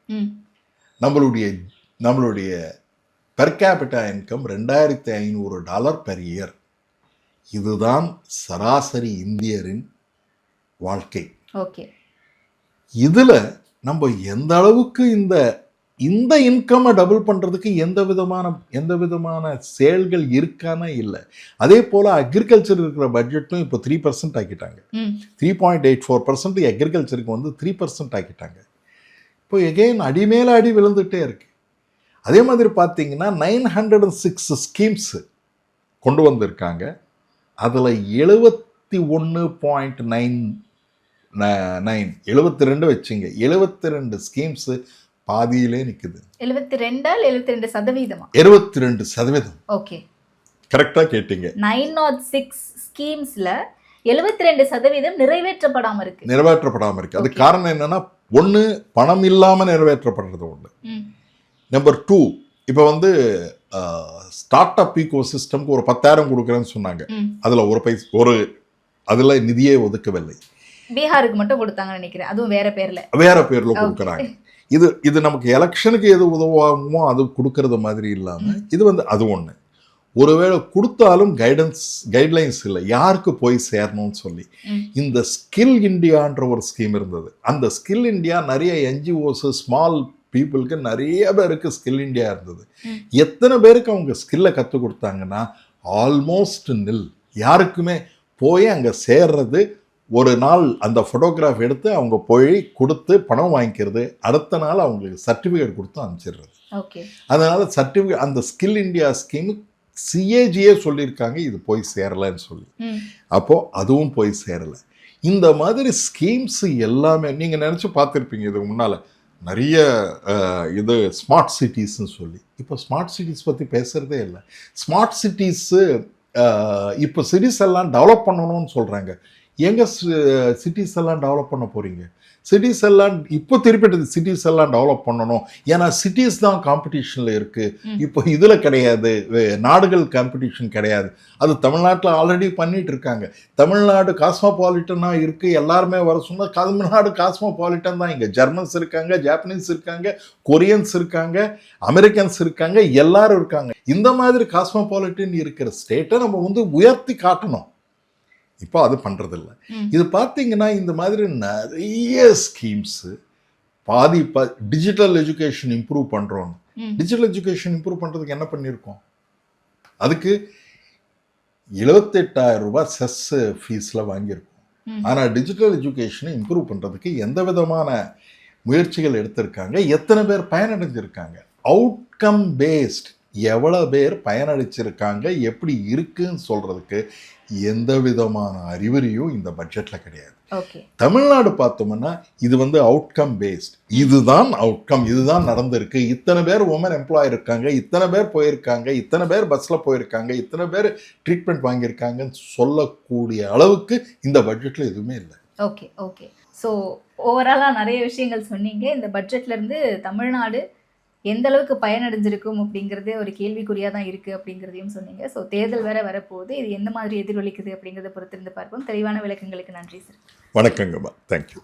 நம்மளுடைய per capita income $2,500 per year. இதுதான் சராசரி இந்தியரின் வாழ்க்கை. ஓகே. இதுல நம்ம எந்த அளவுக்கு இந்த இன்கம் டபுள் பண்றதுக்கு எந்த விதமான செயல்கள் இருக்கானா இல்லை. அதே போல அக்ரிகல்ச்சர் இருக்கிற பட்ஜெட்டும் இப்போ 3% ஆக்கிட்டாங்க. 3.84% அக்ரிகல்ச்சருக்கு வந்து 3% ஆக்கிட்டாங்க. இப்போ எகெயின் அடிமேல அடி விழுந்துட்டே இருக்கு. அதே மாதிரி பார்த்தீங்கன்னா 906 ஸ்கீம்ஸ் கொண்டு வந்திருக்காங்க. அதில் 71.9 வச்சுங்க, 72 ஸ்கீம்ஸ் பாதியிலே நிற்குது. 72%. ஓகே. கரெக்டாக கேட்டீங்க. 906 ஸ்கீம்ஸ்ல 72% நிறைவேற்றப்படாம இருக்கு. அது காரணம் என்னன்னா, ஒன்று பணம் இல்லாமல் நிறைவேற்றப்படுறது ஒன்று. நம்பர் 2, இப்போ வந்து ஸ்டார்ட் அப் ஈகோ சிஸ்டம்க்கு ஒரு 10,000 கொடுக்குறேன்னு சொன்னாங்க. அதில் நிதியே ஒதுக்கவில்லை. பீகாருக்கு மட்டும் கொடுத்தாங்கன்னு நினைக்கிறேன். அதுவும் வேற பேர்ல கொடுக்குறாங்க. இது நமக்கு எலெக்ஷனுக்கு எது உதவாகுமோ அது கொடுக்கறது மாதிரி இல்லாமல் இது வந்து அது ஒன்று. ஒருவேளை கொடுத்தாலும் கைட்லைன்ஸ் இல்லை யாருக்கு போய் சேரணும்னு சொல்லி. இந்த ஸ்கில் இந்தியான்ற ஒரு ஸ்கீம் இருந்தது. அந்த ஸ்கில் இந்தியா நிறைய என்ஜிஓஸ் ஸ்மால் பீப்புளுக்கு நிறைய பேருக்கு ஸ்கில் இந்தியா இருந்தது. எத்தனை பேருக்கு அவங்க ஸ்கில்லை கற்றுக் கொடுத்தாங்கன்னா ஆல்மோஸ்ட் நில். யாருக்குமே போய் அங்கே சேர்றது, ஒரு நாள் அந்த ஃபோட்டோகிராஃப் எடுத்து அவங்க போய் கொடுத்து பணம் வாங்கிக்கிறது, அடுத்த நாள் அவங்களுக்கு சர்டிஃபிகேட் கொடுத்து அனுப்பிச்சிடுறது. அதனால சர்டிஃபிகேட் அந்த ஸ்கில் இந்தியா ஸ்கீம் சிஏஜியே சொல்லியிருக்காங்க இது போய் சேரலைன்னு சொல்லி. அப்போ அதுவும் போய் சேரலை. இந்த மாதிரி ஸ்கீம்ஸ் எல்லாமே நீங்கள் நினச்சி பார்த்துருப்பீங்க. இதுக்கு முன்னால் நிறைய இது ஸ்மார்ட் சிட்டிஸ்ன்னு சொல்லி. இப்போ ஸ்மார்ட் சிட்டிஸ் பற்றி பேசுகிறதே இல்லை. ஸ்மார்ட் சிட்டிஸு இப்போ சிட்டிஸ் எல்லாம் டெவலப் பண்ணணும்னு சொல்கிறாங்க. எங்கே சிட்டிஸ் எல்லாம் டெவலப் பண்ண போகிறீங்க? சிட்டிஸ் எல்லாம் இப்போ திருப்பிட்டு சிட்டிஸ் எல்லாம் டெவலப் பண்ணணும். ஏன்னா சிட்டிஸ் தான் காம்படிஷனில் இருக்குது. இப்போ இதில் கிடையாது, நாடுகள் காம்படிஷன் கிடையாது. அது தமிழ்நாட்டில் ஆல்ரெடி பண்ணிட்டு இருக்காங்க. தமிழ்நாடு காஸ்மோபாலிட்டனாக இருக்குது. எல்லாருமே வர சொன்னால் தமிழ்நாடு காஸ்மோபாலிட்டன் தான். இங்கே ஜெர்மன்ஸ் இருக்காங்க, ஜாப்பனீஸ் இருக்காங்க, கொரியன்ஸ் இருக்காங்க, அமெரிக்கன்ஸ் இருக்காங்க, எல்லாரும் இருக்காங்க. இந்த மாதிரி காஸ்மோபாலிட்டன் இருக்கிற ஸ்டேட்டை நம்ம வந்து உயர்த்தி காட்டணும். இப்போ அது பண்ணுறதில்ல. இது பார்த்தீங்கன்னா இந்த மாதிரி நிறைய ஸ்கீம்ஸு டிஜிட்டல் எஜுகேஷன் இம்ப்ரூவ் பண்ணுறோம். டிஜிட்டல் எஜுகேஷன் இம்ப்ரூவ் பண்ணுறதுக்கு என்ன பண்ணியிருக்கோம்? அதுக்கு 78,000 ரூபாய் செஸ் ஃபீஸில் வாங்கியிருக்கோம். ஆனால் டிஜிட்டல் எஜுகேஷனை இம்ப்ரூவ் பண்ணுறதுக்கு எந்த விதமான முயற்சிகள் எடுத்திருக்காங்க? எத்தனை பேர் பயனடைஞ்சிருக்காங்க? அவுட்கம் பேஸ்ட் எவ்வளோ பேர் பயனளிச்சிருக்காங்க, எப்படி இருக்குன்னு சொல்றதுக்கு எந்த விதமான அறிகுறியும் இந்த பட்ஜெட்ல கிடையாது. ஓகே. தமிழ்நாடு பார்த்தோம்னா இது வந்து அவுட்கம் பேஸ்ட், இதுதான் அவுட்கம், இதுதான் நடந்திருக்கு, இத்தனை பேர் உமன் எம்ப்ளாய் இருக்காங்க, இத்தனை பேர் போயிருக்காங்க, இத்தனை பேர் பஸ்ல போயிருக்காங்க, இத்தனை பேர் ட்ரீட்மெண்ட் வாங்கியிருக்காங்கன்னு சொல்லக்கூடிய அளவுக்கு இந்த பட்ஜெட்ல எதுவுமே இல்லை. Okay okay. ஸோ ஓவராலாக நிறைய விஷயங்கள் சொன்னீங்க. இந்த பட்ஜெட்லேருந்து தமிழ்நாடு எந்த அளவுக்கு பயனடைஞ்சிருக்கும் அப்படிங்கிறது ஒரு கேள்விக்குறியாக தான் இருக்குது அப்படிங்கிறதையும் சொன்னீங்க. ஸோ தேர்தல் வேற வரப்போகுது, இது எந்த மாதிரி எதிரொலிக்குது அப்படிங்கிறத பொறுத்திருந்து பார்ப்போம். தெளிவான விளக்கங்களுக்கு நன்றி சார். வணக்கங்கம்மா, தேங்க்யூ.